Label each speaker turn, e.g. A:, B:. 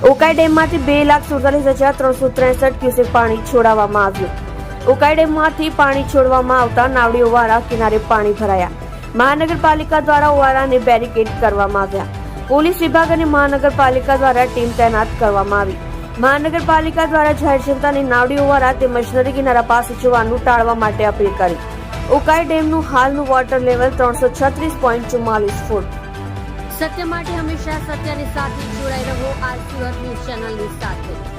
A: ઉકાઈ ડેમમાંથી 2,47,363 ક્યુસેક પાણી છોડવામાં આવ્યું. ઉકાઈ ડેમમાંથી પાણી છોડવામાં આવતા નાવડી ઓવારા કિનારે પાણી ભરાયા. મહાનગરપાલિકા દ્વારા ઓવારાને બેરિકેડ કરવામાં આવ્યા. પોલીસ વિભાગ અને મહાનગરપાલિકા દ્વારા ટીમ તૈનાત કરવામાં આવી. મહાનગરપાલિકા દ્વારા જાહેર જનતાને નાવડી ઓવારા તેમજ નદી કિનારા પાસે જવાનું ટાળવા માટે અપીલ કરી. ઉકાઈ ડેમનું હાલનું વોટર લેવલ 336.44 ફૂટ. સત્ય માટે હંમેશા સત્યની સાથે જોડાઈ રહો. આ સુરત ન્યૂઝ ચેનલની સાથે.